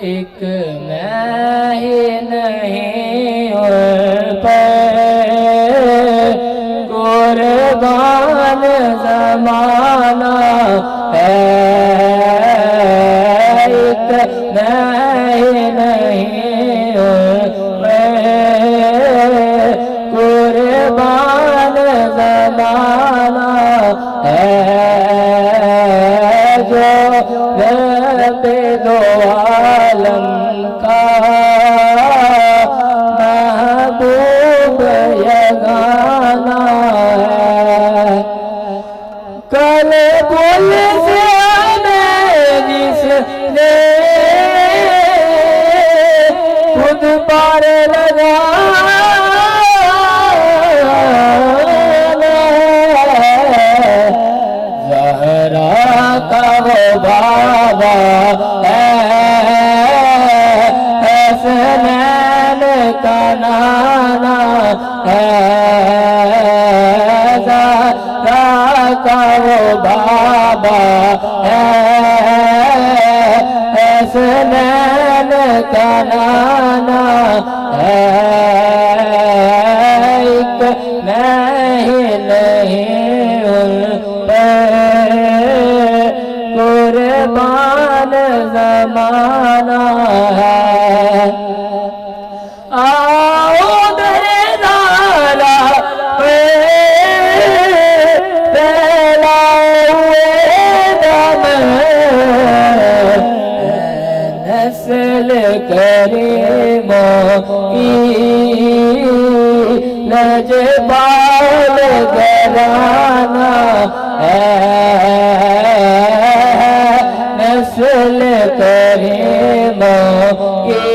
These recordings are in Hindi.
एक मैं ही नहीं और कुर्बान ज़माना है एक मैं ही नहीं और कुर्बान ज़माना है जो रब्बे दो आलम का महबूब ज़हरा का वो बाबा हसनैन का नाना ज़हरा का वो बाबा हसनैन का नाना एक नहीं उन पर कुर्बान ज़माना है। आओ दरदारा पे फैलाए हुए दम नस्ल करीमों की लजपाल घराना है। नस्ल करीमों की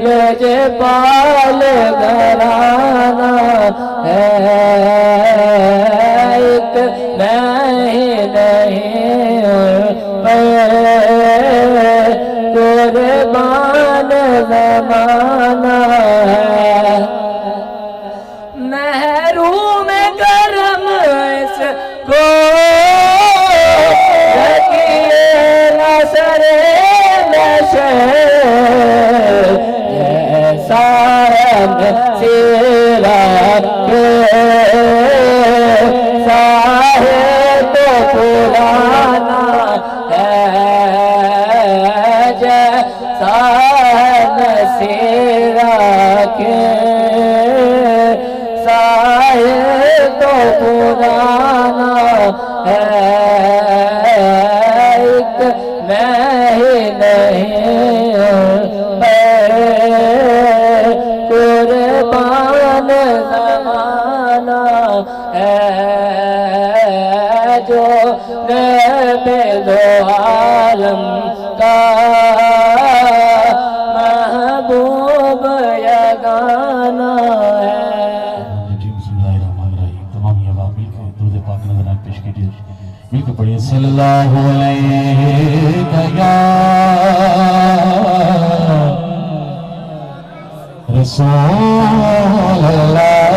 लजपाल घराना है। एक नहीं कुर्बान ज़माना है। महरूम करम इसको रखिए नसरे नशे जैसा सिरा के साहे तो पुराना है। जैसा नसीरा के साहे तो पुराना है। एक नहीं कुर्बान ज़माना है। जो नबी दो आलम का महबूब यगाना है। तमाम ये बात मिलकर दुरूद पाक नज़रात पेश कीजिए। मिलकर पढ़िए सल्लल्लाहु अलैहि या रसूल अल्लाह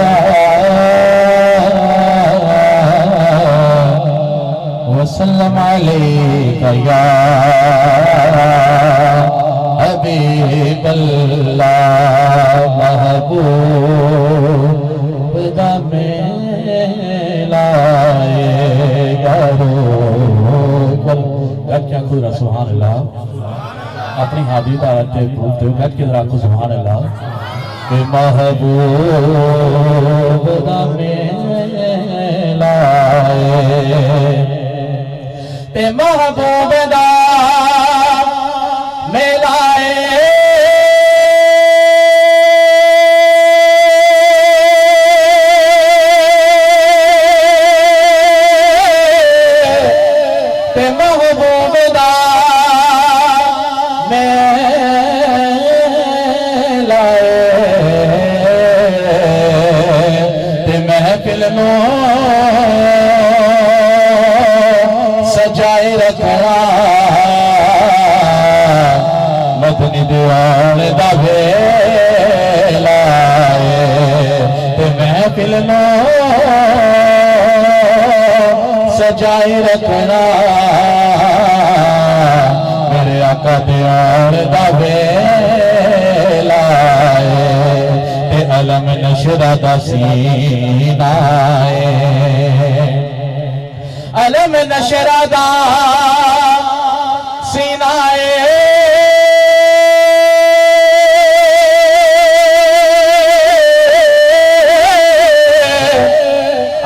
वसल्लम अलैका या हबीब अल्लाह महबूब दमे लाए गरो गट क्या खुदा सुभान अल्लाह अपनी हादी भारत के रूप दे गट के राखो सुभान अल्लाह के महबूब दमे लाए ते महबूब दा मिलाए ते महबूब दा मिलाए ते महफिल नो सजाए रखना मदनी दीवान दा वेला ते महफिल नो सजाए रखना मेरे आका दीवान दा वेला ते अलम नशरा दा सीना अलम नशरा दा सीनाए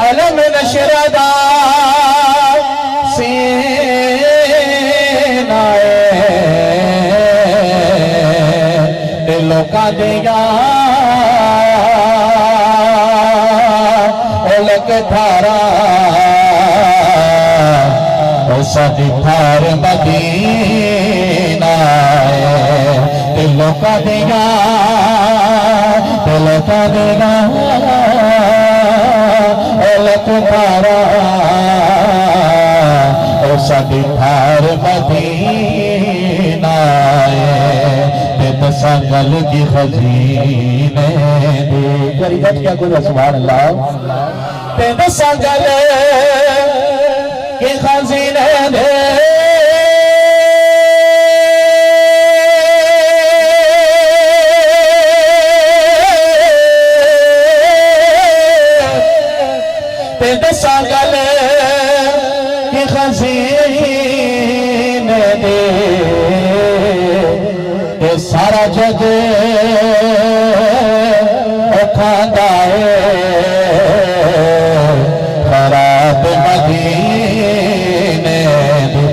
अलम नशरा दा सीनाए लोका दिया ओलक धारा साडी थार मदीना दिलों का देगा दिलों का देगा तुम्हारा ओ साडी ठार मदीना ते दसा गल की खजीने दे करी बैठ क्या कोई सुभान अल्लाह ते दसा गल की खजीने दे दसा गल की खजीने दे ते सारा जग खांदा है खराब मदीने दे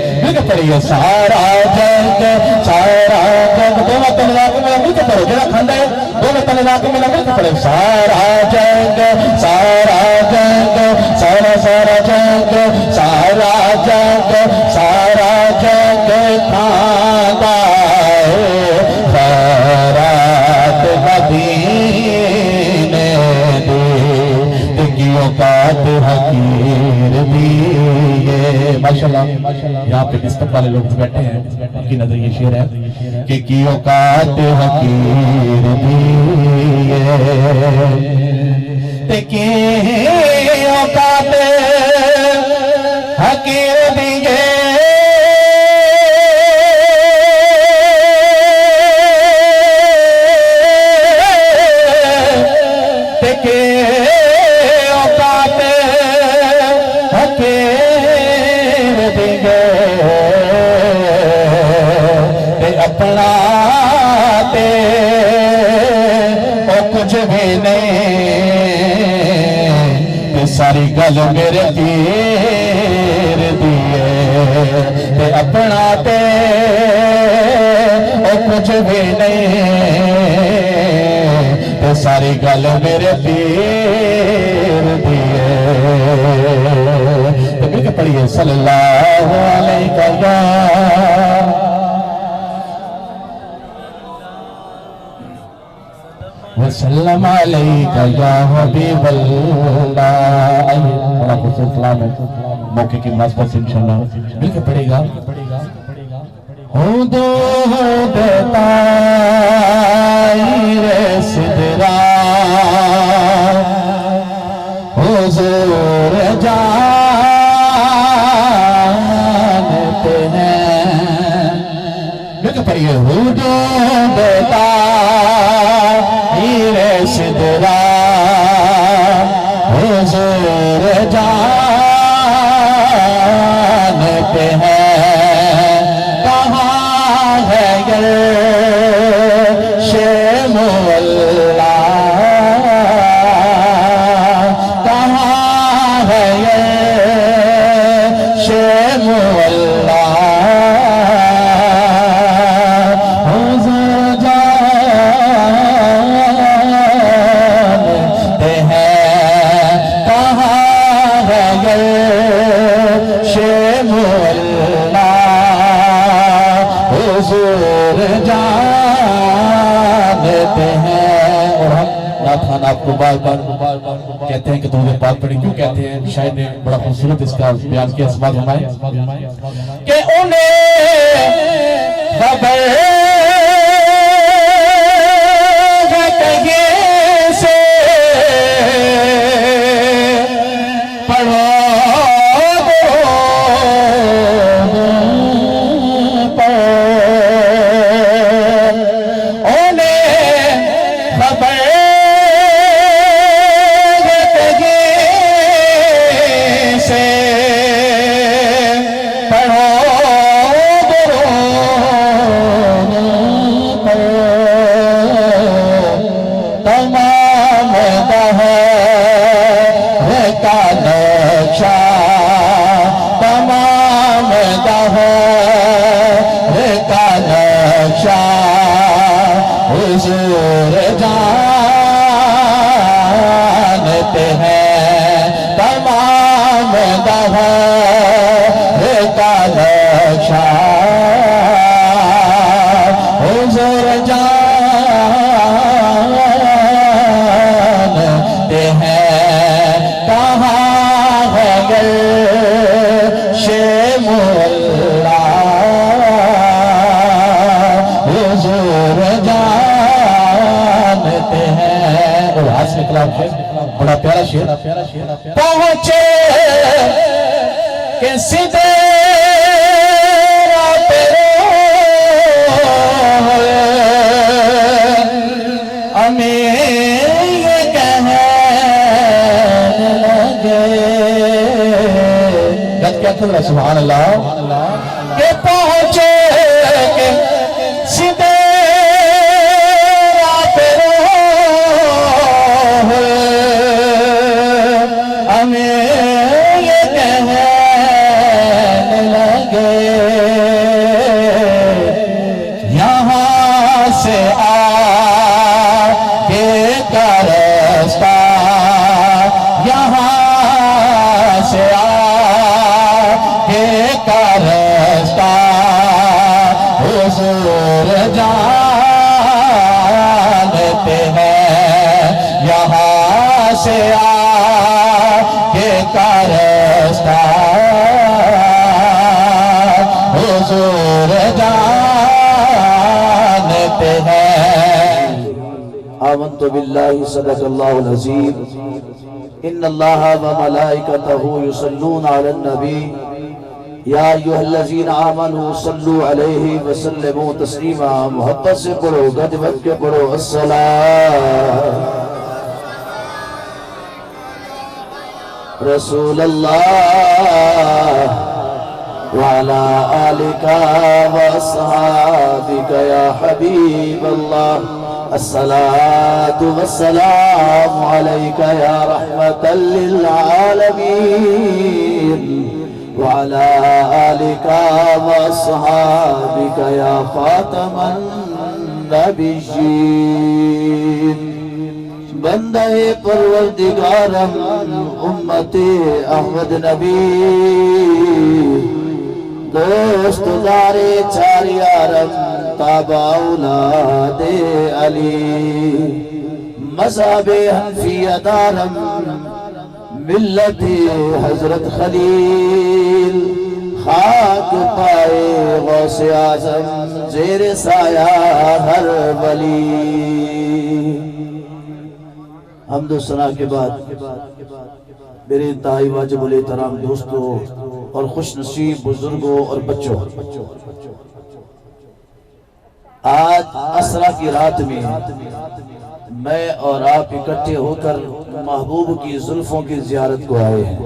पढ़िए सारा जग दो वतन लाख में अमृत पढ़ो जरा खांदा है दो वतन लाख में अमृत पढ़ो सारा जग सारा जग सारा सारा जग सारा जग सारा जग खांदा खैरात मदीने दे तिकियों कात हकीर दिए माशाल्लाह यहाँ पे किस्त वाले लोग बैठे हैं उनकी नजर ये शेर है कि कियों कात हकीर दिए तिकियों कात हकीर दिए अपना ते ओ कुछ भी नहीं सारी गल मेरे पीर दिए ते अपना ते ओ कुछ भी नहीं सारी गल मेरे पीर दिए तो मिलकर पढ़िए सल्लल्लाहु अलैहि वसल्लम वसल्लम अलैका या हबीबल्लाह। बड़ा खूबसूरत कलाम है, मौके की मुनासबत से इंशाअल्लाह मिलकर पढ़ेगा। हो दो ताईरे सिदरा हुजूर जानते हैं, मिलकर पढ़िए। हो दो सिदरा हुजूर जानते हैं, कहाँ है ये शेमुअल्ला, कहाँ है ये शेमुअल्ला। आपको बार बार कहते हैं कि तुम्हें बात पड़ी, क्यों कहते हैं? शायद ने बड़ा खूबसूरत इसका बयान किया, इस बात हमारे कि उन्हें खबर से पढ़ो हुजूर जानते हैं, तमाम दहर का नक्शा हुजूर जानते इसमें कलाम है, बड़ा प्यारा शेर। पहुंचे के सीधे सुभान अल्लाह के पहुंचे के सीधे हमें ये कहने लगे यहाँ से आगे का रास्ता, यहाँ से का रास्ता हुजूर जानते हैं, यहाँ से आगे का रास्ता हुजूर जानते हैं। आमन्तु बिल्लाहि सदक़ल्लाहुल अज़ीम। इन्नल्लाह व मलाइकतहु युसल्लूना अलन नबी या अय्युहल्लज़ीना आमनू सल्लु अलैहि व सल्लिमू तस्लीमा। मोहब्बत से पढ़ो, गद बद के पढ़ो अस्सलाम रसूल अल्लाह व अला आलिका व अस्हाबिका या हबीब अल्लाह। अस्सलातु वस्सलामु अलैका या रहमतल लिल आलमीन व अला आलिका व अस्हाबिका या खातमन नबिय्यीन। बंदे परवरदिगारम उम्मते अहमद नबी, दोस्त दारे चार यारम ताबा औलादे अली। मज़हबे हनफिया दारम मिल्लते हजरत खलील। खाक पाए गौसे आज़म ज़ेरे साया हर वली। हम्दो सना के बाद मेरे इंतहाई वाजिबुल एहतराम दोस्तों और खुश नसीब बुजुर्गों और बच्चों, आज असरा की रात में मैं और आप इकट्ठे होकर महबूब की जुल्फों की जियारत को आए हैं।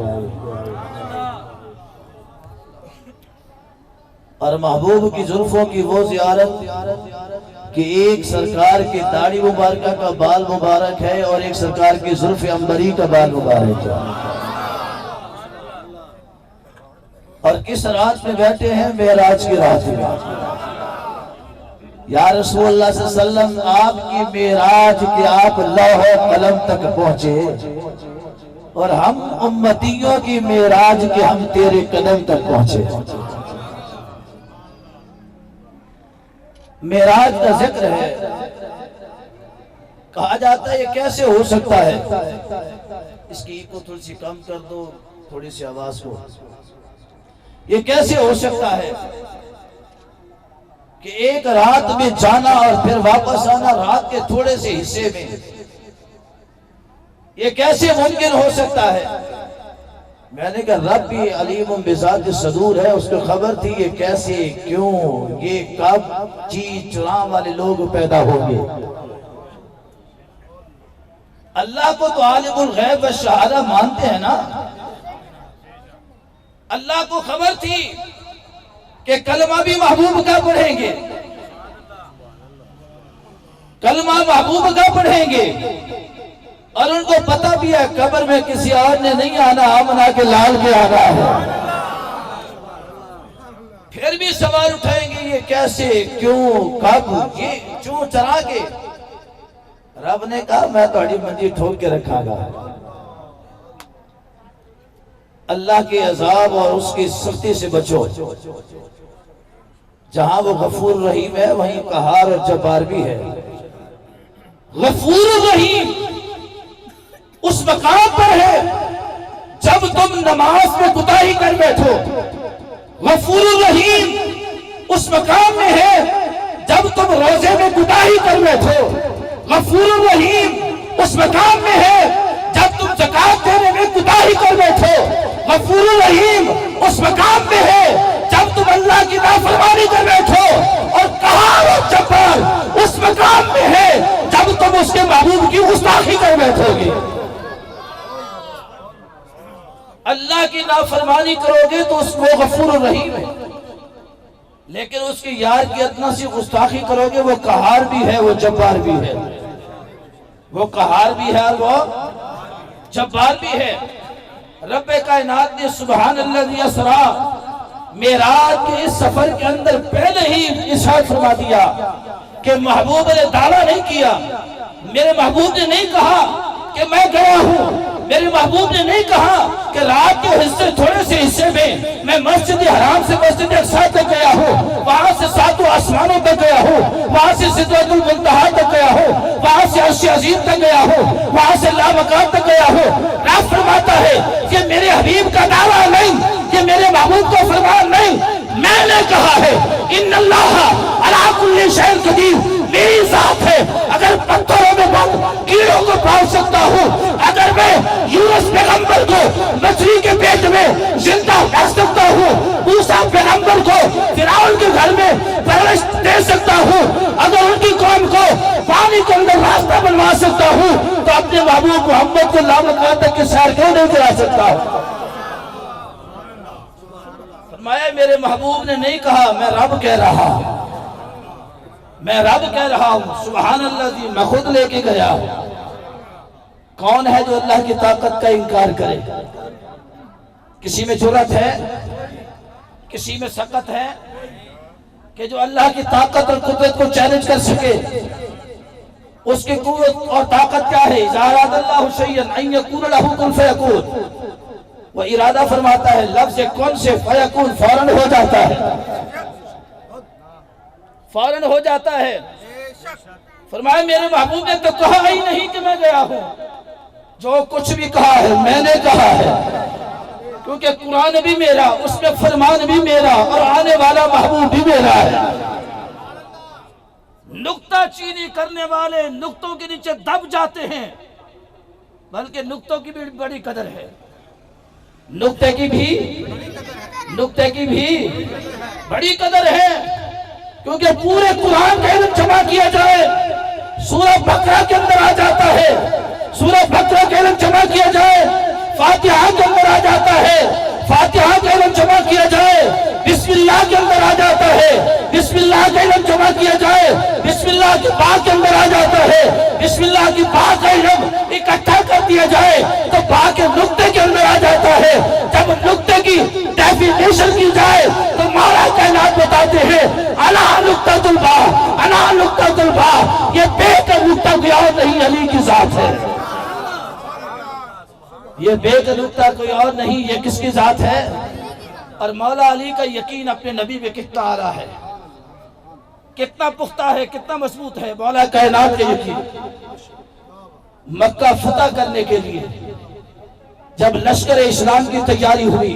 और महबूब की जुल्फों की वो जियारत कि एक सरकार की दाढ़ी मुबारक का बाल मुबारक है और एक सरकार की जुल्फ अंबरी का बाल मुबारक है। और किस रात में बैठे हैं? मेराज की रात में। या रसूलुल्लाह सल्लल्लाहु अलैहि वसल्लम, आपकी मेराज के आप लौह कलम तक पहुंचे और हम उम्मतियों की मेराज के हम तेरे कदम तक पहुंचे। मेराज का जिक्र है। कहा जाता है ये कैसे हो सकता है? इसकी को थोड़ी सी कम कर दो, थोड़ी सी आवाज को। ये कैसे हो सकता है कि एक रात में जाना और फिर वापस आना रात के थोड़े से हिस्से में? ये कैसे मुमकिन हो सकता है? मैंने कहा रब भी अलीम बिज़ात सदूर है, उसको खबर थी ये कैसे, क्यों, ये कब चीज चुरा वाले लोग पैदा होंगे। अल्लाह को तो आलिमुल गैब व शहादा मानते हैं ना। अल्लाह को खबर थी कि कलमा भी महबूब का पढ़ेंगे, कलमा महबूब का पढ़ेंगे। और उनको पता भी है कब्र में किसी और ने नहीं आना, आमना के लाल के आना है। फिर भी सवाल उठाएंगे ये कैसे, क्यों, कब, ये क्यों चरा के। रब ने कहा मैं थोड़ी मंजी ठोक के रखागा। अल्लाह के अजाब और उसकी सख्ती से बचो। जहां वो गफूर रहीम है वहीं कहार और जब्बार भी है। गफूर रहीम उस मकाम पर है जब तुम नमाज में कुताही कर बैठो। गफूर रहीम उस मकाम में है जब तुम रोजे में कुताही कर बैठो। गफूर रहीम उस मकाम में है जब तुम ज़कात देने में कुताही कर बैठो। गफूर रहीम उस मकाम में है जब तुम अल्लाह की नाफरमानी कर बैठो। और कहार और जब्बार उस मकाम में है जब तुम उसके महबूब की गुस्ताखी कर बैठोगे। अल्लाह की नाफरमानी करोगे तो उसको गफूर रहीम है, लेकिन उसके यार की अदना सी गुस्ताखी करोगे वो कहार भी है, वो जब्बार भी है। वो कहार भी है और वो जब्बार भी है। रब्बे कायनात ने सुभान अल्लाह असरा मेराज के इस सफर के अंदर पहले ही इरशाद फरमा दिया कि महबूब ने दावा नहीं किया, मेरे महबूब ने नहीं कहा कि मैं गया हूं, मेरे महबूब ने नहीं कहा कि रात के हिस्से थोड़े से हिस्से में मैं मस्जिद हराम से मस्जिद अक्सा तक गया हूँ, वहां से सातों आसमानों तक गया हूँ, वहां से सिदरतुल मुंतहा तक गया हूँ, वहां से अर्श अज़ीम तक गया हूँ, वहां से लामकान तक गया हूँ। रब फरमाता है कि मेरे हबीब का दावा नहीं, कि मेरे महबूब का फरमान नहीं, मैंने कहा है इन्नल्लाह अला कुल्ली शैइन कदीर, मेरी जात है। अगर पत्थरों में बंद कीड़ों को पाल सकता हूँ, अगर मैं यूनुस पैगंबर को मछली के पेट में जिंदा कर सकता हूँ, मूसा पैगंबर को फिरौन के घर में परवरिश दे सकता हूँ, अगर उनकी कौम को पानी के अंदर रास्ता बनवा सकता हूँ, तो अपने महबूब मोहम्मद को लामकान तक के सैर क्यों नहीं करा सकता। फरमाया मेरे महबूब ने नहीं कहा, मैं रब कह रहा हूं, मैं रब कह रहा हूं। सुभान अल्लाह जी, मैं खुद लेके गया। कौन है जो अल्लाह की ताकत का इनकार करे? किसी में जुर्रत है, किसी में सकत है कि जो अल्लाह की ताकत और कुदरत को चैलेंज कर सके? उसकी कुव्वत और ताकत क्या है? इज़ा अरादल्लाहु शैअन अन यकून लहू कुन फयकून। वो इरादा फरमाता है, लफ्ज़ कुन से फयकून फौरन हो जाता है, फौरन हो जाता है। फरमाया मेरे महबूब ने तो कहा ही नहीं कि मैं गया हूं, जो कुछ भी कहा है मैंने कहा है, क्योंकि कुरान भी मेरा, उसमें फरमान भी मेरा, और आने वाला महबूब भी मेरा है। नुक्ता चीनी करने वाले नुक्तों के नीचे दब जाते हैं, बल्कि नुक्तों की भी बड़ी कदर है, नुक्ते की भी बड़ी कदर है। क्योंकि पूरे कुरान का इल्म जमा किया जाए, सूरह बकरा के अंदर आ जाता है, सूरह बकरा का इल्म जमा किया जाए, फातिहा के अंदर आ जाता है, फातिहा का इल्म जमा किया जाए, बिस्मिल्लाह के अंदर आ जाता है, बिस्मिल्लाह का इल्म जमा किया जाए, बिस्मिल्लाह की बात के अंदर आ जाता है, बिस्मिल्लाह की बात का इल्म इकट्ठा कर दिया जाए तो बात के नुक्ते के अंदर आ जाता है। जब नुक्ते की डेफिनेशन की जाए तो मौला कायनात बताते हैं अला नुक्ततुल बा, अला नुक्ततुल बा, ये बेका नुक्ता कोई और नहीं, अली की जात है। ये बेका नुक्ता कोई और नहीं, ये किसकी जात है? और मौला अली का यकीन अपने नबी में कितना आ रहा है, कितना पुख्ता है, कितना मजबूत है। मौला कायनात का यकीन मक्का फतह करने के लिए जब लश्कर इस्लाम की तैयारी हुई,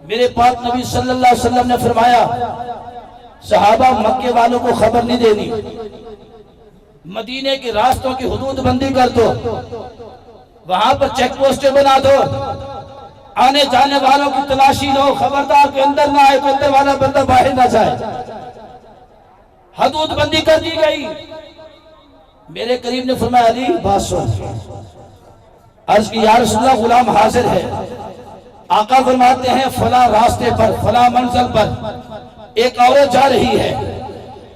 मेरे पाक नबी सल्लल्लाहु अलैहि वसल्लम ने फरमाया सहाबा मक्के वालों को खबर नहीं देनी, मदीने के रास्तों की हुदूद बंदी कर दो, वहां पर चेक पोस्टें बना दो, आने जाने वालों की तलाशी लो, खबरदार के अंदर ना आए, तो अंदर वाला बंदा बाहर ना जाए। हदूद बंदी कर दी गई। मेरे करीब ने फरमाया अली बात सुन। अर्ज की या रसूलल्लाह गुलाम हाजिर है। आका फरमाते हैं फला रास्ते पर, फला मंजिल पर एक औरत जा रही है,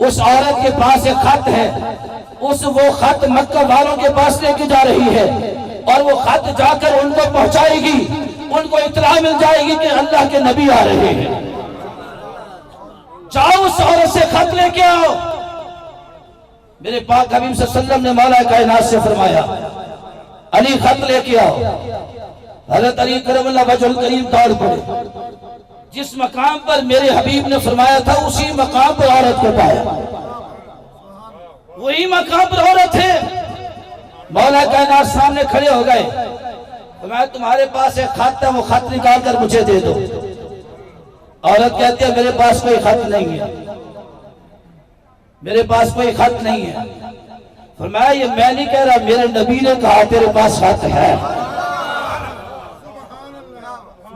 उस औरत के पास एक खत है, वो खत मक्का वालों के पास लेके जा रही है, और वो खत जाकर उनको पहुंचाएगी, उनको इत्तला मिल जाएगी कि अल्लाह के नबी आ रहे हैं। जाओ उस औरत से खत लेके आओ। मेरे पाक हबीब सल्लल्लाहु अलैहि वसल्लम ने मौला कायनात से फरमाया अली खत लेके आओ। हज़रत अली करमल्लाहु वजहुल करीम दौड़ पड़े। जिस मकाम पर मेरे हबीब ने फरमाया था उसी मकाम पर औरत को पाया, वही मकाम पर औरत है। मौला कायनात सामने खड़े हो गए, तो मैं तुम्हारे पास एक खत है, वो खत निकाल कर मुझे दे दो। औरत कहती है मेरे पास कोई खत नहीं है, मेरे पास कोई खत नहीं है। फरमाया ये मैं नहीं कह रहा, मेरे नबी ने कहा तेरे पास हक है।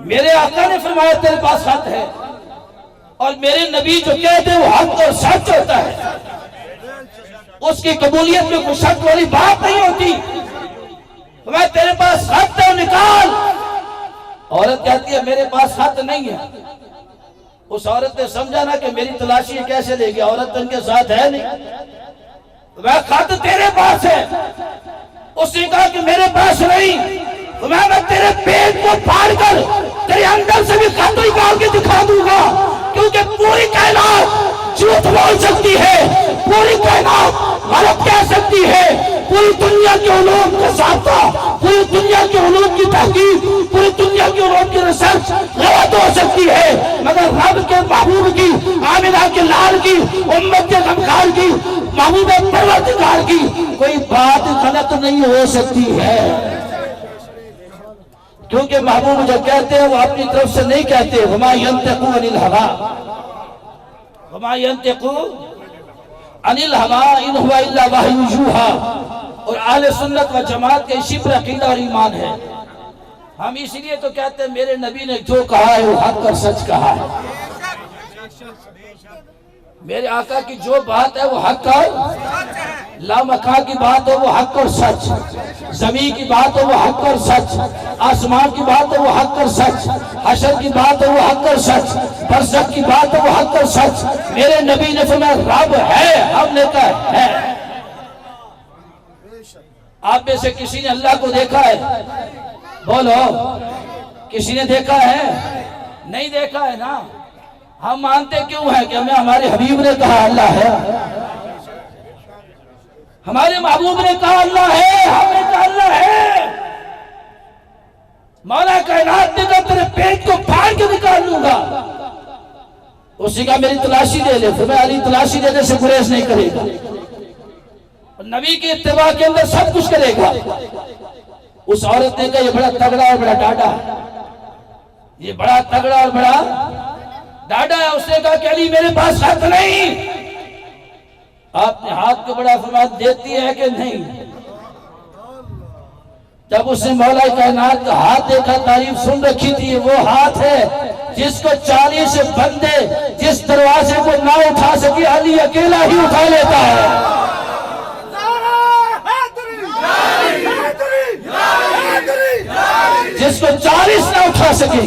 मेरे आका ने फरमाया तेरे पास हक है, और मेरे नबी जो कहते हैं वो हक और सच होता है, उसकी कबूलियत में कोई शक वाली बात नहीं होती। तो मैं तेरे पास हक है, निकाल। औरत कहती है मेरे पास हक नहीं है। उस औरत ने समझा ना कि मेरी तलाशी कैसे लेगी, औरत तो उनके साथ है नहीं। तो मैं खत तेरे पास है। उसने कहा कि मेरे पास नहीं। तो मैं तेरे पेट को फाड़ कर तेरे अंदर से भी खत निकाल के दिखा दूंगा, क्योंकि पूरी कायनात झूठ बोल सकती है, पूरी कायनात गलत कह सकती है, पूरी दुनिया के उलूम का साथ, पूरी दुनिया के उलूम की तहकीक, पूरी दुनिया की उलूम की रिसर्च गलत हो सकती है, मगर रब के महबूब की, आमिना के लाल की, उम्मत के गमखार की, महबूब परवरदिगार की कोई बात गलत नहीं हो सकती है। क्योंकि महबूब जो कहते हैं वो अपनी तरफ से नहीं कहते। वमा यंतिकु अनिल हवा, वमा यंतिकु अनिल हवा इन हुवा इल्ला वहयु यूहा। और अहले सुन्नत व जमात के इसी पर अकीदा और ईमान है। हम इसलिए तो कहते हैं मेरे नबी ने जो कहा है वो हक और सच कहा है। मेरे आका की जो बात है वो हक और लामका की बात है वो हक और सच, जमीन की बात है वो हक और सच, आसमान की बात है वो हक और सच, हशर की बात है वो हक और सच, बरज़ख की बात है वो हक और सच। मेरे नबी ने फरमाया रब है, हमने कहा है। आप में से किसी ने अल्लाह को देखा है? बोलो, किसी ने देखा है? नहीं देखा है ना। हम मानते क्यों है कि हमें हमारे हबीब ने कहा अल्लाह है, हमारे महबूब ने कहा अल्लाह है, हमने कहा अल्लाह है। मौला कायनात ने कहा तेरे पेट को फाड़ के निकाल लूंगा। उसी का मेरी तलाशी ले ले। फिर मैं अली तलाशी देने से गुरेज नहीं करेगा, और नबी के इत्तिबा के अंदर सब कुछ करेगा। उस औरत ने कहा ये बड़ा तगड़ा और बड़ा डाढ़ा, ये बड़ा तगड़ा और बड़ा डाढ़ा है। उसने कहा कि अली मेरे पास हक नहीं। आपने हाथ को बड़ा फरमा देती है कि नहीं? जब उसने मौला कायनात का हाथ देखा, तारीफ सुन रखी थी, वो हाथ है जिसको 40 बंदे जिस दरवाजे को ना उठा सके अली अकेला ही उठा लेता है। जिसको 40 ना उठा सके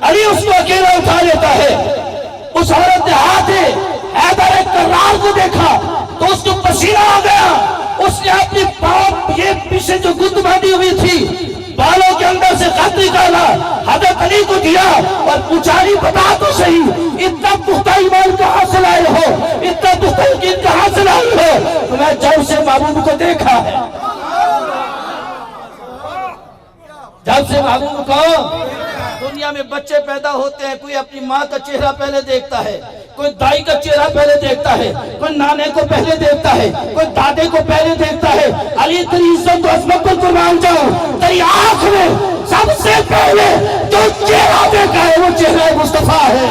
अली उसको अकेला उठा लेता है। उस औरत ने हाथ हैदर कर्रार को देखा तो उसको पसीना आ गया। उसने अपनी पाप ये पीछे जो गुद बांधी हुई थी बालों के अंदर से खत निकाला, हजरत अली को दिया और पूछा अली बता तो सही, इतना पुख्ता ईमान कहां से लाए हो, इतना पुख्ता यकीन कहां से लाए हो? तो मैं जब से महबूब को देखा है, जब से महबूब को दुनिया में बच्चे पैदा होते हैं, कोई अपनी माँ का चेहरा पहले देखता है, कोई दाई का चेहरा पहले देखता है, कोई नाने को पहले देखता है, कोई दादे को पहले देखता है। अली तेरी इज्जत और अजमत को कुर्बान जाऊं, तेरी आंख में सबसे पहले जो चेहरा देखा है वो चेहरा मुस्तफा है।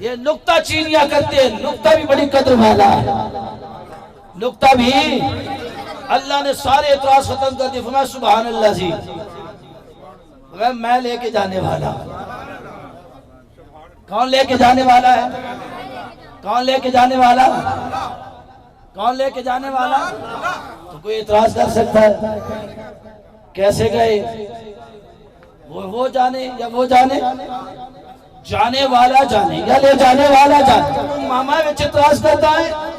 ये नुक्ता चीनिया करते हैं, नुक्ता भी बड़ी कद्र वाला है। नुक्ता भी अल्लाह ने सारे एतराज खत्म कर दिए। फरमाया सुभान अल्लाह जी, मैं लेके जाने वाला। कौन लेके जाने वाला है? कौन लेके जाने वाला? कौन लेके जाने वाला? तो कोई एतराज कर सकता है? कैसे गए? वो जाने या वो जाने? जाने वाला जाने या ले जाने वाला जाने। मामा में एतराज करता है।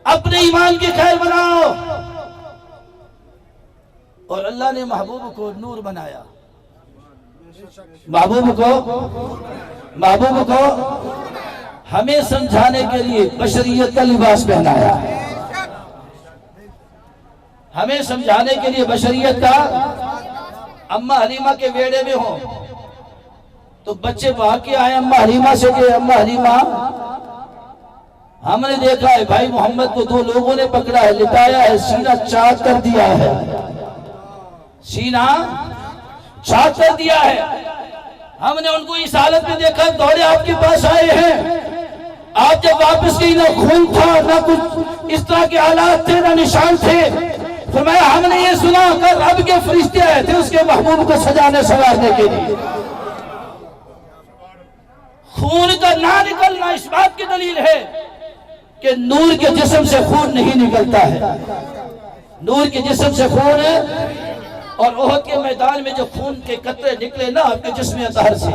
अपने ईमान की खैर बनाओ। और अल्लाह ने महबूब को नूर बनाया, महबूब को हमें समझाने के लिए बशरियत का लिबास पहनाया, हमें समझाने के लिए बशरियत का। अम्मा हलीमा के वेड़े में हो तो बच्चे वहां के आए अम्मा हलीमा से के अम्मा हलीमा हमने देखा है भाई मोहम्मद को 2 लोगों ने पकड़ा है, लिटाया है, सीना चाक कर दिया है, सीना चाक कर दिया है। हमने उनको इस हालत में देखा, दौड़े आपके पास आए हैं। आप जब वापस गई, ना खून था ना कुछ इस तरह के हालात थे, ना निशान थे। फरमाया हमने ये सुना कि रब के फरिश्ते आए थे उसके महबूब को सजाने संवारने के लिए। खून का ना निकलना इस बात की दलील है कि नूर के जिस्म से खून नहीं निकलता है। नूर के जिस्म से खून है, और ओहद के मैदान में जो खून के कतरे निकले ना आपके जिस्म अतहर से,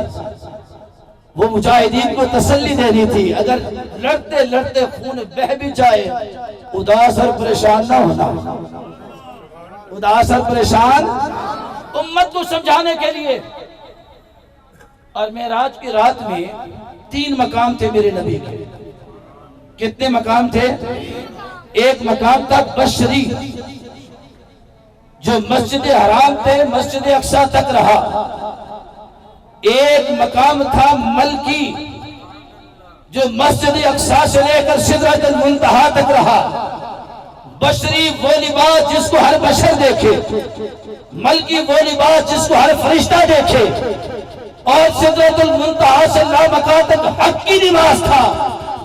वो मुजाहिदीन को तसल्ली देनी थी। अगर लड़ते लड़ते खून बह भी जाए, उदास और परेशान ना होना, उदास और परेशान, उम्मत को समझाने के लिए। और मेराज की रात में 3 मकाम थे मेरे नबी के। कितने मकाम थे? एक मकाम था बशरी, जो मस्जिद हराम थे मस्जिद अक्सा तक रहा। एक मकाम था मलकी, जो मस्जिद अक्सा से लेकर सिदरतुल मुंतहा तक रहा। बशरी वो लिबास जिसको हर बशर देखे, मलकी वो लिबास जिसको हर फरिश्ता देखे, और सिदरतुल मुंतहा से लामका तक हक की लिबास था,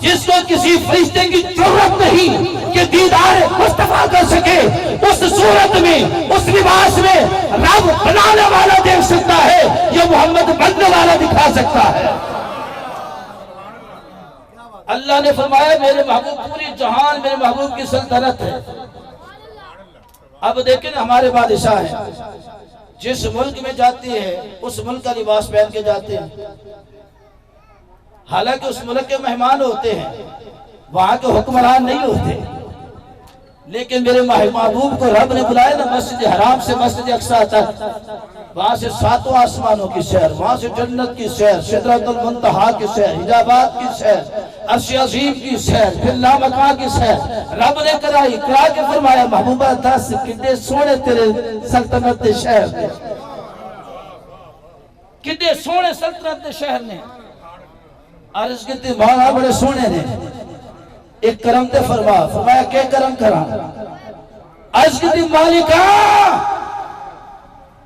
जिसको किसी फरिश्ते की जरूरत नहीं कि दीदार मुस्तफा कर सके। उस सूरत में, उस लिबास में रब बनाने वाला देख सकता है, ये मोहम्मद बनने वाला दिखा सकता है। अल्लाह ने फरमाया मेरे महबूब, पूरी जहान मेरे महबूब की सल्तनत है। अब देखें हमारे बादशाह हैं, जिस मुल्क में जाते हैं उस मुल्क का लिबास पहन के जाते हैं। हालांकि उस मुल्क के मेहमान होते हैं, वहां के हुक्मरान नहीं होते, लेकिन मेरे महबूब को रब ने बुलाया ना मस्जिद हराम से मस्जिद अक्सा तक। वहां से 7 आसमानों की सैर, वहां से जन्नत की सैर, सिदरतुल मुंतहा की सैर, हिजाबात की सैर, अर्श अज़ीम की सैर, फिर लामका की सैर रब ने कराई। करा के फरमाया महबूबा 10 कितने सोने तेरे सल्तनत शहर ने, कितने सोने सल्तनत शहर ने। अर्ज कितने मौला बड़े सोने ने, एक करम ते फरमाया क्या करम करा। अर्ज कितनी मालिका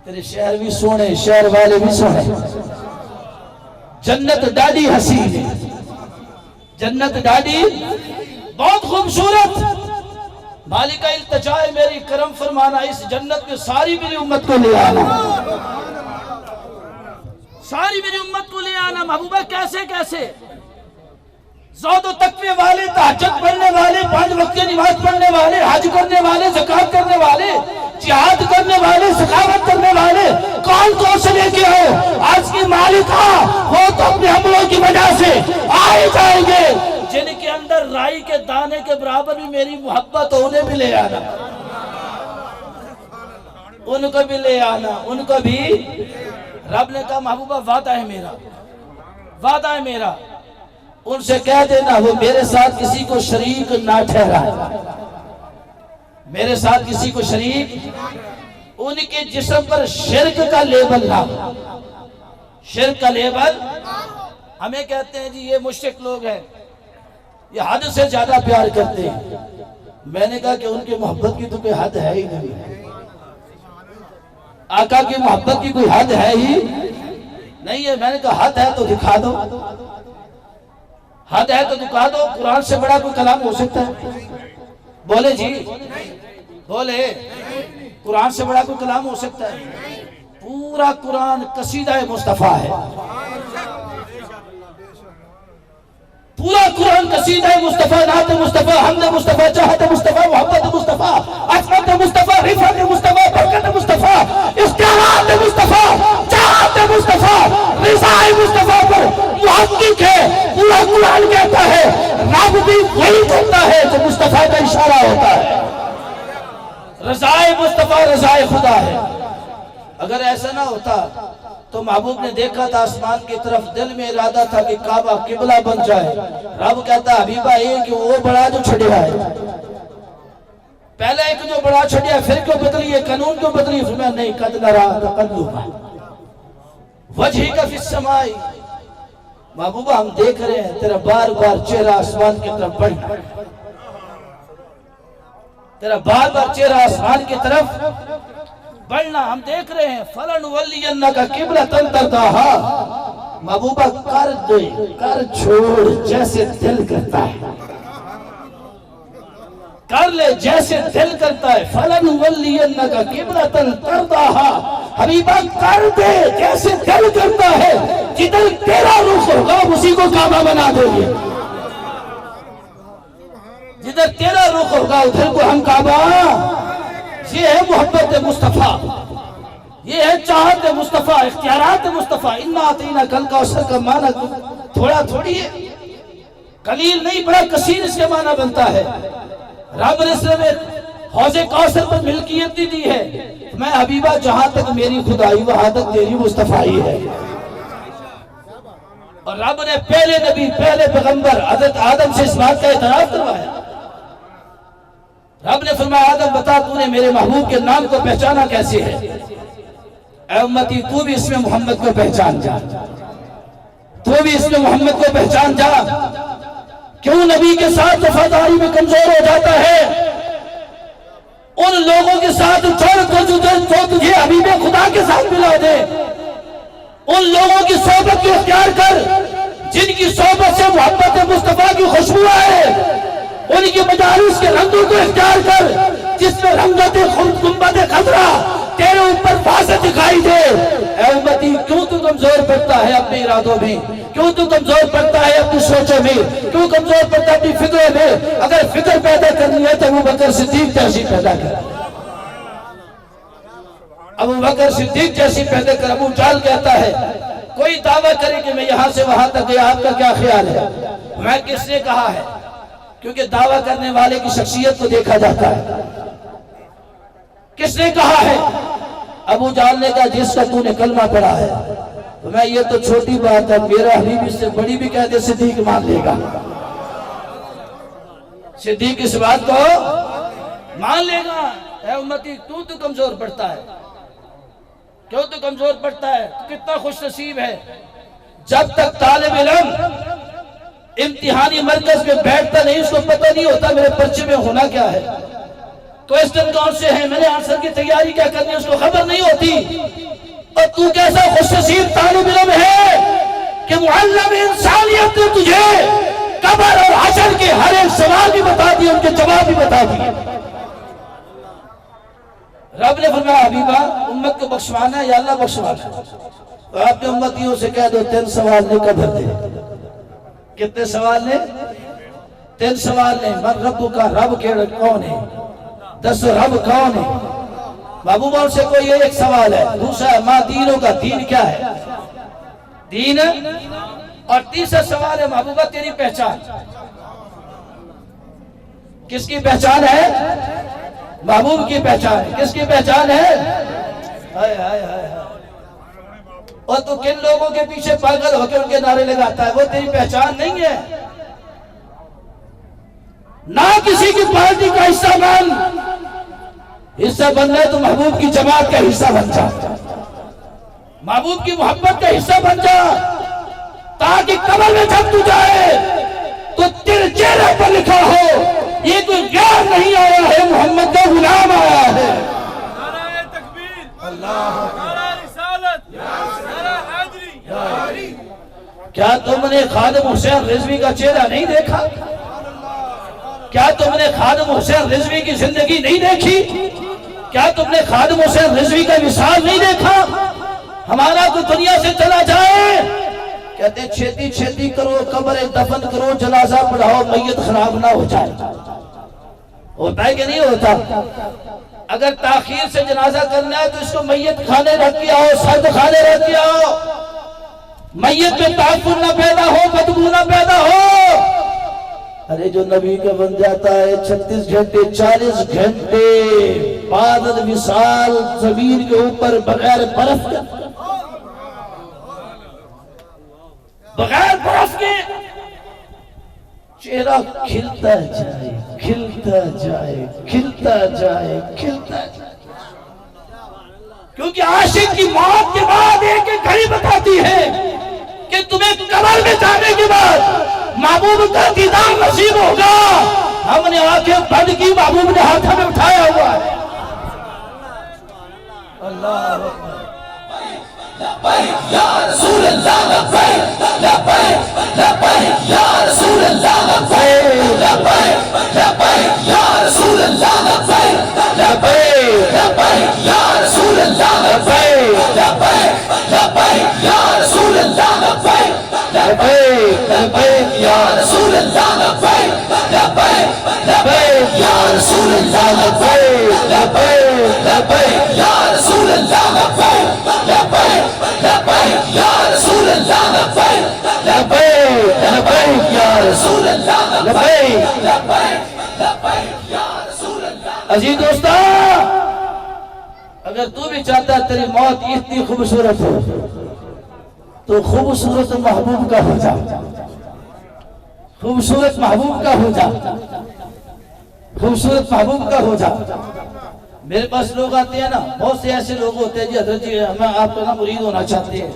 तेरे शहर भी सोने, शहर वाले भी सोने, जन्नत डाडी हसीन है, जन्नत डाडी बहुत खूबसूरत। मालिका इल्तिजाए मेरी करम फरमाना, इस जन्नत में सारी मेरी उम्मत को ले आना, सारी मेरी उम्मत को ले आना। महबूबा कैसे कैसे? ज़ौद तकवे वाले, तहज्जुद पढ़ने वाले, 5 वक्त की नमाज पढ़ने वाले, हज करने वाले, ज़कात करने वाले, जिहाद करने वाले, सखावत करने वाले, कौन कौन से लेके आओ। आज की मालिका वो तो अपने हमलों की वजह से आए जाएंगे, जिनके अंदर राई के दाने के बराबर भी मेरी मोहब्बत हो, उन्हें भी ले आना, उनको भी ले आना, उनको भी। रब ने कहा महबूबा वादा है मेरा, वादा है मेरा, उनसे कह देना वो मेरे साथ किसी को शरीक ना ठहराए, मेरे साथ किसी को शरीक। उनके जिस्म पर शिर्क का लेबल ना, शिर्क का लेबल। हमें कहते हैं जी ये मुश्रिक लोग हैं, ये हद से ज्यादा प्यार करते हैं। मैंने कहा कि उनकी मोहब्बत की तो कोई हद है ही नहीं, आका की मोहब्बत की कोई हद है ही नहीं है। मैंने कहा हद है तो दिखा दो, हद है तो दिखा दो। कुरान से बड़ा कोई कलाम हो सकता है? बोले जी, बोले कुरान से बड़ा कोई कलाम हो सकता है? पूरा कुरान कसीदा मुस्तफा है, पूरा कुरान कसीदा मुस्तफा, नात मुस्तफा, हमद मुस्तफा, चाहत मुस्तफा, मोहब्बत मुस्तफा, अजमत मुस्तफा, रिफत मुस्तफा, बरकत मुस्तफा, इस्तिरात मुस्तफा, चाहत मुस्तफा, रिज़ाए मुस्तफा पर मुहक्किक है। पूरा कुरान कहता है रब भी वही करता है जो मुस्तफा का इशारा होता है। रज़ाए मुस्तफा रज़ाए खुदा है। अगर ऐसा ना होता तो महबूब ने देखा था आसमान की तरफ, दिल में इरादा था कि काबा किबला बन जाए। रब कहता हबीबा एक वो बड़ा जो छड़िया है, पहले एक जो बड़ा छड़िया, फिर क्यों बदली है, कानून क्यों बदली? मैं नहीं, कद नरा तकल्लुबा वजही का फिस समाई। महबूबा हम देख रहे हैं तेरा बार बार चेहरा आसमान की तरफ बढ़ना, तेरा बार बार चेहरा आसमान की तरफ बढ़ना हम देख रहे हैं। फलन वलियन्ना का किबला तन तरदाहा, महबूबा कर दे कर छोड़ जैसे दिल करता है, कर ले जैसे दिल करता है। फलन वलियन्ना का किबला तन तरदाहा, हबीबा कर दे जैसे दिल करता है। जिधर तेरा रुख होगा उसी को काबा बना देंगे, जिधर तेरा रुख होगा उधर को हम काबा। ये है मोहब्बत मुस्तफा, ये है चाहत मुस्तफा, इख्तियारात मुस्तफा। इन्ना अतीना कल कौसर का माना थोड़ा थोड़ी है, कलील नहीं बड़ा कसीर इसका माना बनता है। रब ने सिर्फ हौज़े कौसर पर मिल्कियत दी है। मैं हबीबा जहां तक मेरी खुदाई वहां तक तेरी मुस्तफाई है। और रब ने पहले नबी पहले पैगंबर हज़रत आदम से इस बात का इतराफ करवाया। रब ने फरमाया आदम बता तूने मेरे महबूब के नाम को पहचाना कैसे है? ऐ उम्मती तू भी इसमें मोहम्मद को पहचान जा, तू भी इसमें मोहम्मद को पहचान जा। क्यों नबी के साथ वफादारी में कमजोर हो जाता है? उन लोगों के साथ जो तुझे हबीबे खुदा के साथ मिला दे, उन लोगों की सोहबत को इख्तियार कर जिनकी सोहबत से मोहब्बत मुस्तफा की खुशबू है। उनकी मजालिस के रंगों को इख्तियार कर जिसमें रंगत गुंबद खतरा तेरे ऊपर वाज़ेह दिखाई दे। ऐ उम्मती क्यों तू कमजोर पड़ता है अपने इरादों में? क्यों तू कमजोर पड़ता है अपनी सोचों में? क्यों कमजोर पड़ता है अपनी फिक्रों में? अगर फिक्र पैदा करनी है तो अबू बकर सिद्दीक जैसी पैदा कर, अबू बकर सिद्दीक जैसी पैदा कर। अबू जाल कहता है कोई दावा करे कि मैं यहां से वहां तक गया, आपका क्या ख्याल है? मैं किसने कहा है? क्योंकि दावा करने वाले की शख्सियत को देखा जाता है। किसने कहा है? अबू जाल ने कहा जिसका तूने कलमा पढ़ा है। तो मैं ये तो छोटी बात है, मेरा हबीब इससे बड़ी भी कह दे सिद्दीक मान लेगा, सिद्दीक इस बात को मान लेगा। ऐ उम्मती तू तो कमजोर पड़ता है, क्यों तू कमजोर पड़ता है? तू कितना खुश नसीब है। जब तक तालिब इल्म इम्तिहानी मरकज में बैठता नहीं उसको पता नहीं होता मेरे पर्चे में होना क्या है, क्वेश्चन कौन से हैं, मैंने आंसर की तैयारी क्या करनी है, उसको खबर नहीं होती। और तू कैसा खुशनसीब तालिब इल्म है कि मुअल्लिम इंसानियत ने तुझे कब्र और हश्र के हर एक सवाल भी बता दिए, उनके जवाब भी बता दिए। रब ने फरमाया हबीबा उम्मत को बख्शवाना है या अल्लाह बख्शवाना है? तो आपने उम्मतियों से कह दो 3 सवाल ने कब्र दे। कितने सवाल ने? 3 सवाल ने। मन रब्बु का, रब के कौन है? 10 रब कौन है? महबूबा से कोई एक सवाल है। दूसरा माँ दीनों का, दीन क्या है? दीन। और तीसरा सवाल है महबूबा तेरी पहचान, किसकी पहचान है? महबूब की पहचान। किसकी पहचान है? हाय हाय हाय हाय। और तू किन लोगों के पीछे पागल होकर उनके नारे लगाता है? वो तेरी पहचान नहीं है। ना किसी की पार्टी का हिस्सा बन, हिस्सा बनना है तो महबूब की जमात का हिस्सा बन जा, महबूब की मोहब्बत का हिस्सा बन जा, ताकि कब्र में जब तू जाए तो तेरे चेहरे पर लिखा हो ये कोई गैर नहीं आया है, मोहम्मद का गुलाम आया है। नारे तकबीर, अल्लाह, नारे रिसालत, नारे हैदरी। क्या तुमने खादिम हुसैन रिजवी का चेहरा नहीं देखा? क्या तुमने खादिम हुसैन रिजवी की जिंदगी नहीं देखी? क्या तुमने खादिम हुसैन रिजवी का विसाल नहीं देखा? हमारा तो दुनिया से चला जाए, कहते छेती छेती करो, कब्र दफन करो, जनाजा पढ़ाओ, मैयत खराब ना हो जाए। होता है कि नहीं होता? अगर ताखीर से जनाजा करना है तो इसको मैयत खाने रख के आओ, सर्द खाने रख के आओ, मैयत में ताकुर ना पैदा हो, बदबू ना पैदा हो। अरे जो नबी का बन जाता है 36 घंटे 40 घंटे बादल विशाल जमीन के ऊपर बगैर बर्फ के, बगैर बर्फ के चेहरा खिलता जाए, खिलता जाए, खिलता जाए, खिलता जाए। क्योंकि आशिक की मौत के बाद एक एक घड़ी बताती है कि तुम्हें कब्र में जाने के बाद महबूब का दीदार नसीब होगा। हमने आंखें बंद की, महबूब ने हाथ में उठाया हुआ है। अल्लाह या रसूल अल्लाह लब्बैक लब्बैक लब्बैक या रसूल अल्लाह लब्बैक लब्बैक लब्बैक या रसूल अल्लाह लब्बैक लब्बैक लब्बैक या रसूल अल्लाह लब्बैक लब्बैक लब्बैक या रसूल अल्लाह लब्बैक लब्बैक लब्बैक या रसूल अल्लाह लब्बैक लब्बैक लब्बैक या रसूल अल्लाह लब्बैक लब्बैक लब्बैक या रसूल अल्लाह लब्बैक लब्बैक लब्बैक या रसूल अल्लाह लब्बैक लब्बैक लब्बैक या रसूल अल्लाह लब्बैक लब्बैक लब्बैक या रसूल अल्लाह। अजीज दोस्तों, अगर तू भी चाहता है तेरी मौत इतनी खूबसूरत हो तो खूबसूरत महबूब का हो जा, खूबसूरत महबूब का हो जा, खूबसूरत महबूब का हो जा। मेरे पास लोग आते हैं ना, बहुत से ऐसे लोग होते हैं जी हजरत जी मैं आपका ना मुरीद होना चाहते हैं।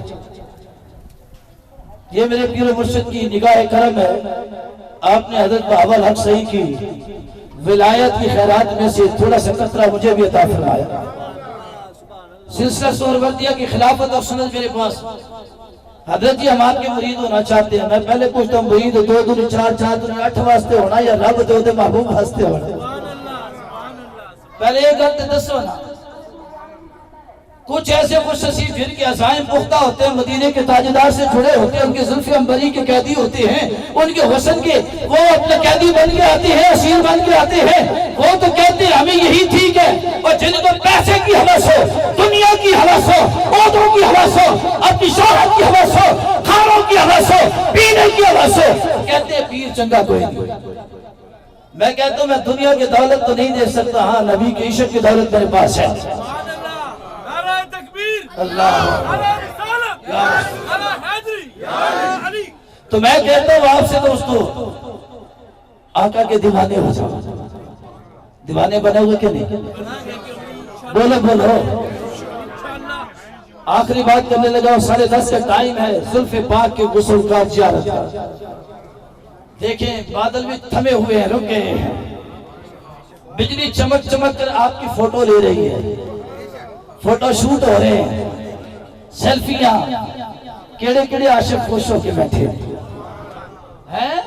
ये मेरे पीर मुर्शिद की निगाह करम है, आपने हजरत बहावल हक सही की विलायत की खैरात में से थोड़ा सा कतरा मुझे भी अता फरमाया। सिलसिला सोहरवर्दिया की खिलाफत और सुन्नत मेरे पास। हजरत जी हम आपके मुरीद होना चाहते हैं। मैं पहले पूछता हूँ मुरीद 2 दूनी 4 4 दूनी 8 वास्ते होना या रब दे महबूब वास्ते होना? पहले एक गल तो दसो ना। कुछ ऐसे खुश नसीब जिनके अज़ाइम पुख्ता होते हैं, मदीने के ताजदार से जुड़े होते हैं, उनके जुल्फ़े अंबरी के कैदी होते हैं, उनके हुस्न के वो अपने कैदी बन के आते हैं, असीर बन के आते हैं। वो तो कहते हैं हमें यही ठीक है। और जिनको पैसे की हवस हो, दुनिया की हवस हो, ओहदों की हवस हो, अपनी शोहरत की हवस हो, खानों की हवस हो, पीने की हवस हो, कहते हैं पीर चंगा कोई नहीं। मैं कहता हूं मैं दुनिया की दौलत तो नहीं दे सकता, हाँ नबी के इश्क की दौलत मेरे पास है। तो मैं कहता हूँ आपसे दोस्तों, आका के दीवाने हो जाओ। दीवाने बने हुए कि नहीं? बोलो बोलो। आखिरी बात करने लगा, 10:30 का टाइम है, जुल्फ़े पाक के गुस्ल का ज़ियारत का। देखें बादल भी थमे हुए हैं, रुक गए हैं, बिजली चमक चमक कर आपकी फोटो ले रही है, फोटो शूट हो रहे हैं, सेल्फियां, केड़े केड़े आशिक खुश होके बैठे हैं।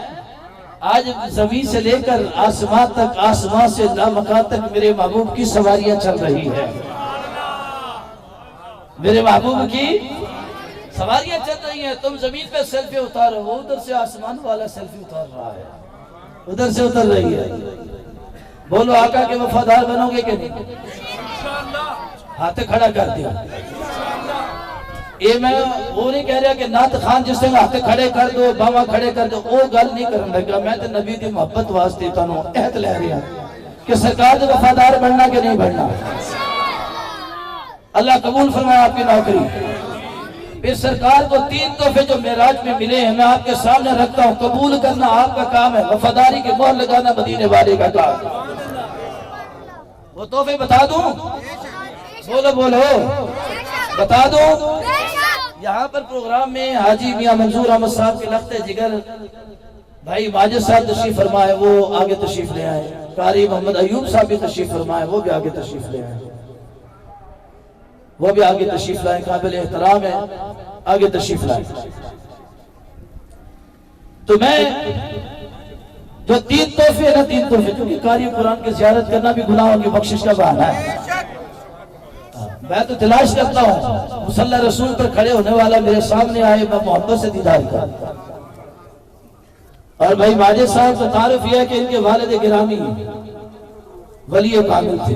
आज जमीन से लेकर आसमां तक, आसमां से लामकान तक मेरे महबूब की सवारियां चल रही है। मेरे महबूब की सवारियां चल रही हैं। तुम जमीन पे सेल्फी उतारो, वो उधर से आसमान वाला सेल्फी उतार रहा है, उधर से उतर रही है। बोलो आका के वफादार बनोगे कि नहीं? हाथ खड़ा कर दिया। ये मैं वो नहीं कह रहा कि नात खान जिस तरह हाथ खड़े कर दो, बावा खड़े कर दो, वो गल नहीं करने लगा। मैं तो नबी की मोहब्बत वास्ते तुहानू अहद लै रहा कि सरकार के वफादार बनना कि नहीं बनना। अल्लाह कबूल फरमाए आपकी नौकरी। फिर सरकार को 3 तोहफे जो मेराज में मिले हैं मैं आपके सामने रखता हूँ। कबूल करना आपका काम है, वफादारी की मोहर लगाना मदीने वाले का काम। वो तोहफे बता दूं? बोलो बोलो, बता दूं? यहाँ पर प्रोग्राम में हाजी मियां मंजूर अहमद साहब के लख्ते जिगर भाई माजिद साहब तशरीफ फरमाए, वो आगे तशरीफ ले आए। कारी मोहम्मद अयूब साहब भी तशरीफ फरमाए, वो भी आगे तशरीफ ले आए, वो भी आगे तशरीफ लाए। काबिल एहतराम है, आगे तशरीफ लाए। तो मैं जो 3 तोहफे ना, 3 तोहफे, क्योंकि कारी कुरान की ज़ियारत करना भी गुनाहों की बख्शिश का बहाना है। मैं तो तलाश करता हूँ मुसल्ला रसूल पर खड़े होने वाला मेरे सामने आए, मैं मोहब्बत से दीदार करता। और भाई माजिद साहब का तारुफ यह है कि इनके वालिद गिरामी वली कामिल थे।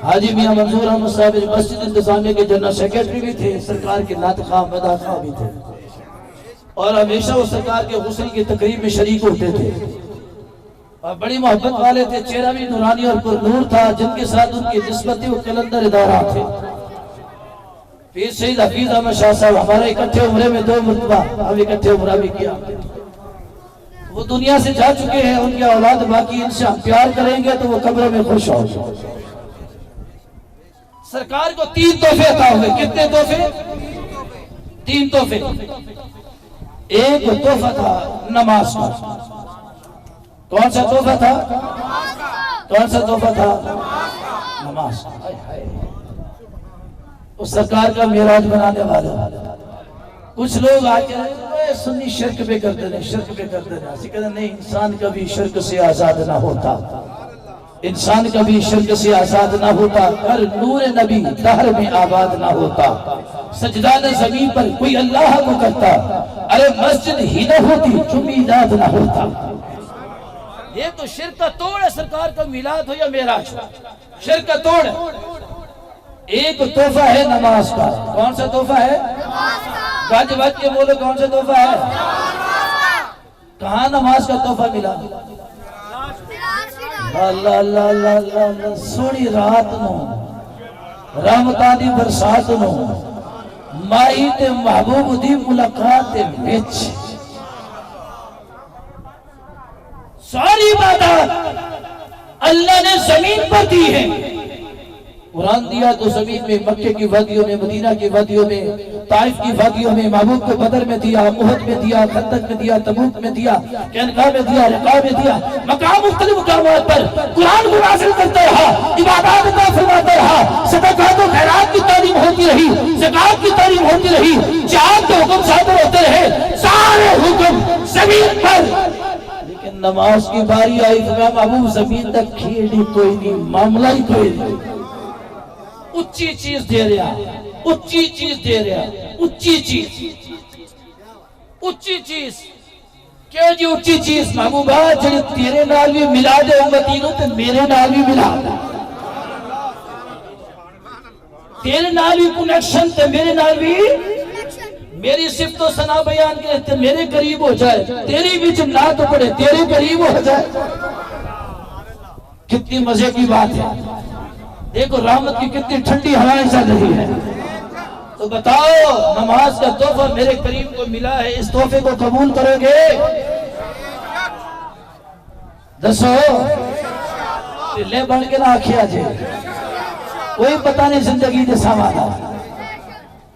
हाजी मियां मंजूर अहमद साहब मस्जिद इंतजामिया के जनरल सेक्रेटरी भी थे, सरकार के नात खां मदा खां भी थे, और हमेशा वो सरकार के गुस्ल की तकरीब में शरीक होते थे और बड़ी मोहब्बत वाले थे। चेहरा भी नूरानी और पुरनूर था, जिनके साथ उनकी निस्बती वो कलंदर इदारा थे। पीर शहीद हफीज अहमद शाह साहब हमारे इकट्ठे उम्रे में 2 मरतबा हम इकट्ठे उम्रा भी किया। वो दुनिया से जा चुके हैं, उनकी औलाद बाकी, इनसे हम प्यार करेंगे तो वो कब्र में खुश हो। सरकार को 3 तोहफे अता हुए। कितने तोहफे? 3 तोहफे। एक तोहफा था नमाज का। कौन सा तोहफा था? कौन सा तोहफा था? नमाज। उस सरकार का मेराज बनाने वाला। कुछ लोग आके सुन्नी शिरक पे करते रहे, शिरक पे करते रहे। ऐसे कहते नहीं, इंसान कभी शिरक से आजाद ना होता, इंसान कभी शिरक से आजाद ना होता। हर नूर नबी दहर में आबाद ना होता। सजदा न जमीन पर कोई अल्लाह को करता, अरे मस्जिद ही न होती जो मीलाद ना होता। ये तो शिरक का तोड़ है, सरकार का मिलाद हो या मेराज, शिरक का तोड़ है। एक तोहफा है नमाज का। कौन सा तोहफा है? गज बज के बोलो, कौन सा तोहफा है? कहाँ नमाज का तोहफा मिला? अल्लाह अल्लाह अल्लाह अल्लाह। सोनी रात नो, रहमतां दी बरसात नो, माई ते महबूब दी मुलाकात दे विच सारी इबादत अल्लाह ने जमीन पर दी है। कुरान दिया तो जमीन में, मक्के की वादियों में, मदीना की वादियों में, ताइफ की वादियों में, महबूब को बदर में दिया, उहद में दिया, खंदक में दिया, तबूक में दिया, कैनका में दिया, रिका में दिया। मकाम मुख्तलिफ मकामात पर कुरान को नाज़िल करता रहा, इबादत का फरमाता रहा, सदक़ात और खैरात की तालीम होती रही, ज़कात की तालीम होती रही, जिहाद के हुक्म सादर होते रहे, सारे हुक्म जमीन पर। लेकिन नमाज की बारी आई तो महबूब जमीन तक खेली कोई नहीं, मामला ही कोई नहीं। उच्ची चीज दे रहा, उच्ची चीज दे रहा, उच्ची चीज, उच्ची चीज। क्यों जी उच्ची चीज? महबूबा जी तेरे नाल भी मिला दे उम्मती नूं ते मेरे नाल भी मिला दे, तेरे नाल भी कनेक्शन ते मेरे नाल भी, मेरी सिफ्त तो सना बयान करे ते मेरे करीब हो जाए, तेरी बीच ना तो पड़े तेरे करीब हो जाए। कितनी मजे की बात है। देखो रहमत की कितनी ठंडी हवाएं चल रही है। तो बताओ, नमाज का तोहफा मेरे करीम को मिला है, इस तोहफे को कबूल करोगे? दसो ले बन के ना आखिया जे कोई पता नहीं जिंदगी दे सामा दा,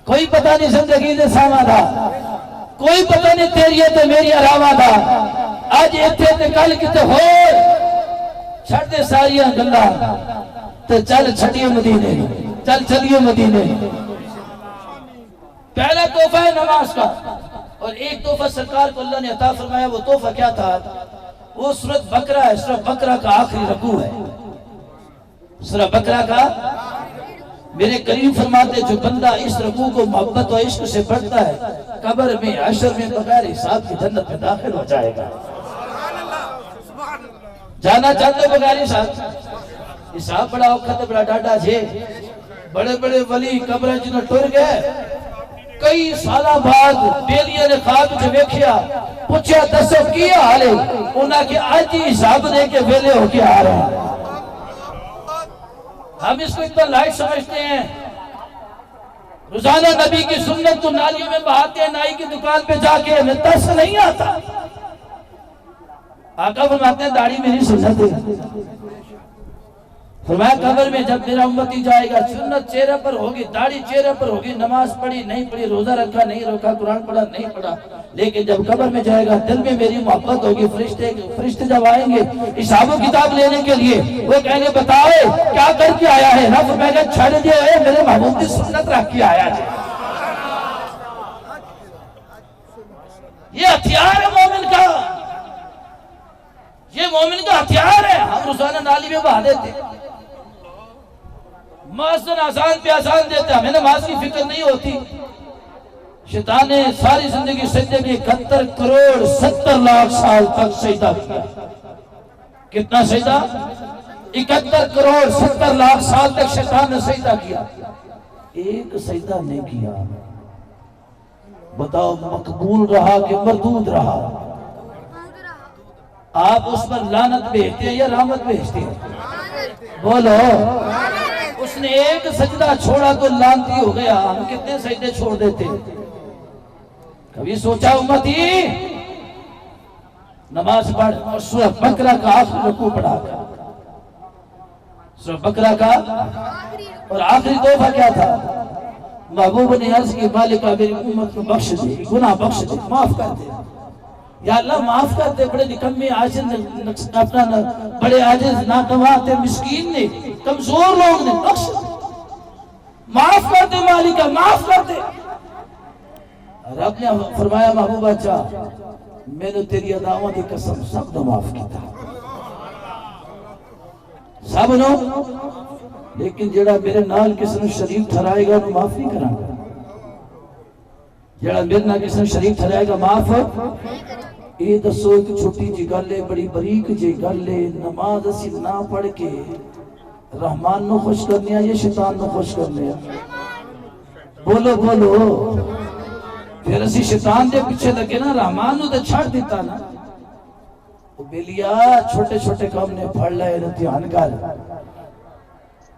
कोई पता नहीं जिंदगी दे सामा दा, कोई पता नहीं तेरी ते मेरी अरावा दा। अज इत्थे ते कल किते होर, छड़ दे सारियां गल्लां तो चल छड़िए मदीने, चल चलिए मदीने। पहला तोहफा है नमाज का। और एक तोहफा सरकार को अल्लाह ने अता फरमाया। वो तोहफा क्या था? वो सूरत बकरा है। सूरत बकरा का आखिरी रकू है। सूरत बकरा का मेरे करीम फरमाते जो बंदा इस रकू को मोहब्बत और इश्क से पढ़ता है, कब्र में हश्र में बगैर हिसाब की जन्नत में दाखिल हो जाएगा। जाना चाहते हो बगैर हिसाब? बड़ा औखत, बड़ा डाटा जे। बड़े बड़े वली कब्र जिन्हें टुर गए, कई साल बाद बेलिया ने ख्वाब च वेखिया, पूछा दसो की हाल है? उन्हें कि आज ही हिसाब दे के वेले होके आ रहे हैं। हम इसको इतना लाइट समझते हैं। रोजाना नबी की सुन्नत तो नालियों में बहाते हैं, नाई की दुकान पे जाके हमें तरस नहीं आता। आका फरमाते हैं दाढ़ी मेरी सुन्नत है। फरमाया कब्र में जब मेरा उम्मती जाएगा, सुन्नत चेहरे पर होगी, दाढ़ी चेहरे पर होगी, नमाज पढ़ी नहीं पढ़ी, रोजा रखा नहीं रखा, कुरान पढ़ा नहीं पढ़ा, लेकिन जब कब्र में जाएगा दिल में मेरी मोहब्बत होगी। फरिश्ते जब आएंगे हिसाब किताब लेने के लिए, वो कहेंगे बताओ क्या करके आया है? ना फरमाएगा छड़ दिया है, मेरे महबूब की सुन्नत रख के आया है। ये हथियार है मोमिन का, ये मोमिन का हथियार है। हम रोजाना नाली में बहा देते, मौसम आसान पे आसान देते, हमें नमाज की फिक्र नहीं होती। शैतान ने सारी जिंदगी सजदे में 71 करोड़ 70 लाख साल तक सजदा किया। कितना सजदा? 71 करोड़ 70 लाख साल तक शैतान ने सजदा किया, एक सजदा नहीं किया। बताओ मकबूल रहा कि मरदूद रहा? आप उस पर लानत भेजते हैं या रहमत भेजते हैं? बोलो। उसने एक सजदा छोड़ा तो लानती हो गया। हम कितने सजदे छोड़ देते? कभी सोचा उम्मती नमाज पढ़ और सूरह बकरा का आखिरी रुकू पढ़ा था। सूरह बकरा का और आखिरी तोहफा क्या था? महबूब ने अर्ज की मालिका मेरी उम्मत को बख्श दे, गुनाह बख्श दे, माफ कर दे। या अल्लाह माफ कर दे, बड़े निकम्मे आजिज अपना बड़े आजिज नागवार थे, मिस्कीन ने, कमजोर लोग ने, बख्श। माफ कर दे मालिका, माफ कर दे। रब ने फरमाया महबूबा चा मैंने तेरी अदावत की कसम सब तो माफ किया सब नो, लेकिन जेड़ा मेरे नाल किसी ने शरीक ठहराएगा उन्हें माफ नहीं करांगा। जेड़ा मेरे नाल किसी ने शरीक ठहराएगा माफ। ये दसो एक छोटी जी गल है, बड़ी बरीक जी गल है, नमाज असी ना पढ़ के रहमान नु खुश करने या शैतान नु खुश करने? बोलो बोलो। फिर असी शैतान के पीछे लगे ना, रहमान नु तो छड़ दिता ना। बेलिया छोटे छोटे काम ने फड़ ले, ध्यान कर।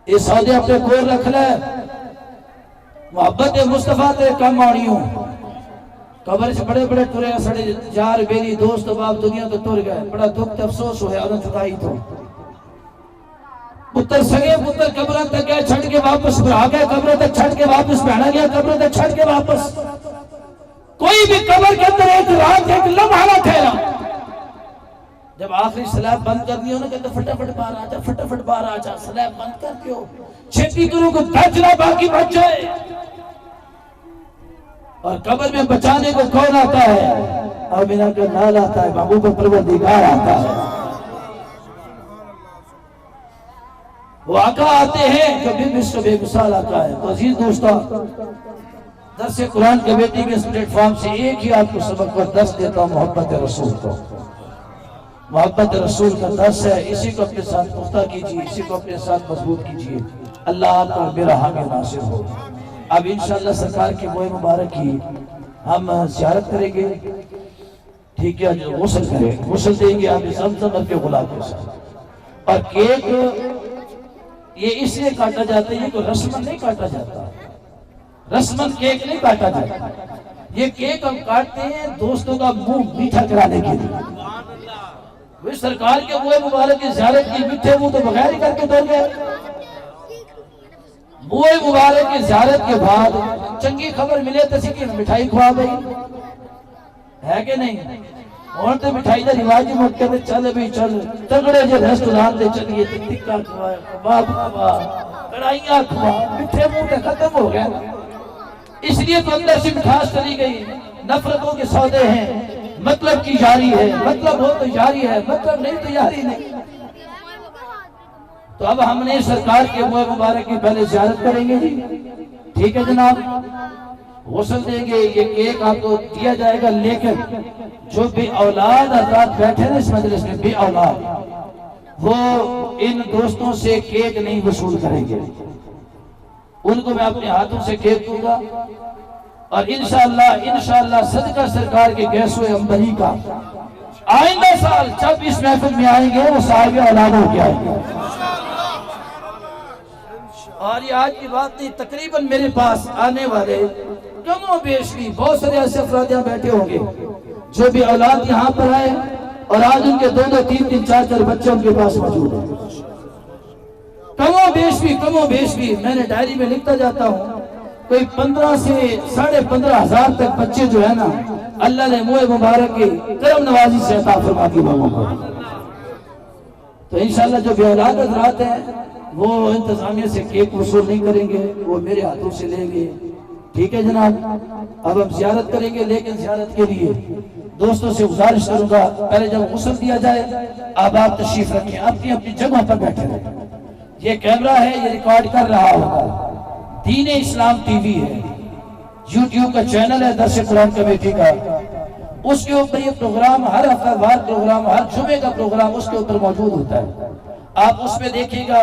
ये सौदे अपने कोल रख ले, मोहब्बत मुस्तफा ते कम आनी हो। कब्र से बड़े बड़े तुरे सड़े यार बेली दोस्त बाप दुनिया तो तुर गए, बड़ा दुख अफसोस होया उन्हें जुदाई तो। पुत्र सगे पुत्र कब्र तक गए छड़ के वापस आ गए, कब्र तक छड़ के वापस बहना गया, कब्र तक छड़ के वापस। कोई भी कब्र के अंदर एक रात एक लम्हा ना ठहरा। जब आखिरी सलाब बंद करनी हो ना, कहते फटाफट बाहर आ जा, फटाफट बाहर आ जा, सलाब बंद कर क्यों? छेती करो को बचना बाकी बच जाए। और कब्र में बचाने को कौन आता है? अमीना का नाल आता है, महबूब परवरदिगार आता है। वो आका आते हैं कभी विश्व बेमिसाल आता है। तो अजीज दोस्तों, दर्स कुरान कमेटी के इस प्लेटफॉर्म से एक ही आपको सबक पर दर्स देता हूँ, मोहब्बत रसूल को। मोहब्बत रसूल का दर्स है, इसी को अपने साथ पुख्ता कीजिए, इसी को अपने साथ मजबूत कीजिए। अल्लाह आपको मेरा हामी नासिर हो। अब इंशाअल्लाह सरकार की मोए मुबारक की हम ज़ियारत करेंगे, ठीक है? जो गुस्ल करें, गुस्ल देंगे आप ज़मज़म के गुलाब के साथ। और केक ये इसलिए काटा जाता है, ये कोई रस्मन नहीं काटा जाता, रस्मन केक नहीं काटा जाता। ये केक हम काटते हैं दोस्तों का मुंह मीठा कराने के लिए। वे सरकार के मोए मुबारक की ज़ियारत की, मीठे मुंह तो बगैर ही करके दौड़ गए। मोए मुबारक की ज़ियारत के बाद चंगी खबर मिले तो की मिठाई खुआ गई है कि नहीं? और तो मिठाई का रिवाज ही मत कर, चल भी चल तगड़े जो रेस्टोरेंट से चलिए, टिक्का खुआ, कबाब खुआ, कढ़ाइयाँ खुआ, मीठे मुंह तो खत्म हो गया। इसलिए तो अंदर से मिठास चली गई। नफरतों के सौदे हैं, मतलब की यारी है, मतलब हो तो यारी है, मतलब नहीं तो यारी नहीं। तो अब हमने सरकार के मोए मुबारक की पहले ज़ियारत करेंगे जी, ठीक है जनाब? गुस्ल देंगे, ये केक आपको दिया जाएगा। लेकिन जो बे औलाद हज़रात बैठे ना इस मजलिस में, बे औलाद, वो इन दोस्तों से केक नहीं वसूल करेंगे। उनको मैं अपने हाथों से केक दूंगा और इंशाअल्लाह सदका सरकार के गैसो अंबरी का आइंदा साल जब इस महफिल में आएंगे वो साहिब औलाद होके आएंगे। और ये आज की बात नहीं, तकरीबन मेरे पास आने वाले कमो बेश भी बहुत सारे ऐसे अफराद यहाँ बैठे होंगे जो भी औलाद यहाँ पर आए और आज उनके 2-2, 3-3, 4-4 बच्चे उनके पास मौजूद हैं। कमो बेश भी मैंने डायरी में लिखता जाता हूँ, कोई 15 से 15,500 तक बच्चे जो है ना, अल्लाह ने मुए मुबारक की करम नवाजी से अता फरमा दी लोगों को। तो इंशाअल्लाह जो भी औलाद हज़रात हैं वो इंतजामिया से केक वसूल नहीं करेंगे, वो मेरे हाथों से लेंगे, ठीक है जनाब? अब हम ज़ियारत करेंगे, लेकिन ज़ियारत के लिए दोस्तों से गुजारिश करूंगा पहले जब गुस्ल दिया जाए आप तशरीफ रखें, अपनी अपनी जगह पर बैठे रहें। ये कैमरा है, ये रिकॉर्ड कर रहा होगा। दीन इस्लाम टीवी है, यूट्यूब का चैनल है दर्स कुरान कमेटी का, उसके ऊपर ये प्रोग्राम हर हफ्तावार प्रोग्राम, हर जुमे का प्रोग्राम उसके ऊपर मौजूद होता है। आप उसमें देखिएगा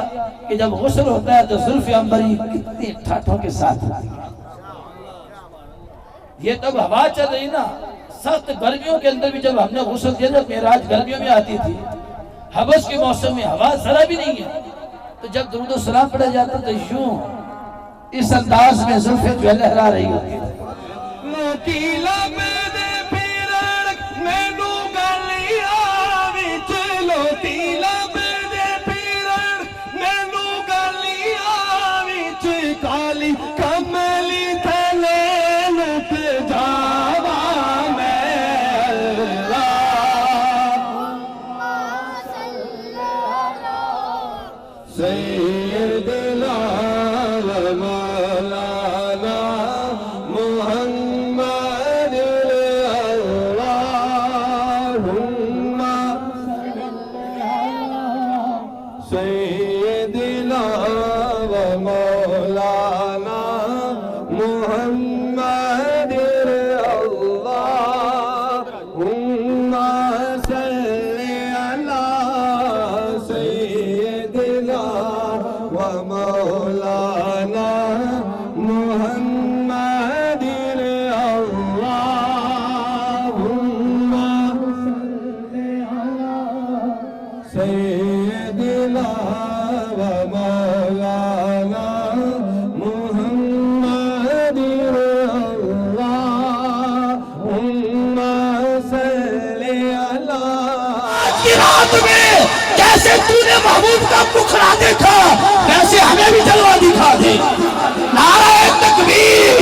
कि जब गुस्ल होता है तो जुल्फ़े अंबरी कितनी ठाठों के साथ होती है। ये तब हवा चल रही ना, सख्त गर्मियों के अंदर भी जब हमने गुस्ल दिया, जब मेराज गर्मियों में आती थी, हवस के मौसम में हवा जरा भी नहीं है, तो जब दुरूद और सलाम पढ़ा जाता तो यूं इस अंदाज में जुल्फ़े जो लहरा रही होती है। काली कमली थले लुट जावा मैं सैयदना सैयदना व मौलाना मुहम्मद अल्लाहुम्मा सल्ली अला सैयदना व मौलाना मुहम्मद अल्लाहुम्मा सल्ली अला सैयदना व मौलाना मुहम्मद अल्लाहुम्मा सल्ली अला। आज की रात में कैसे तूने महबूब का मुखड़ा देखा, वैसे हमें भी जलवा दिखा दे। नारे तकबीर।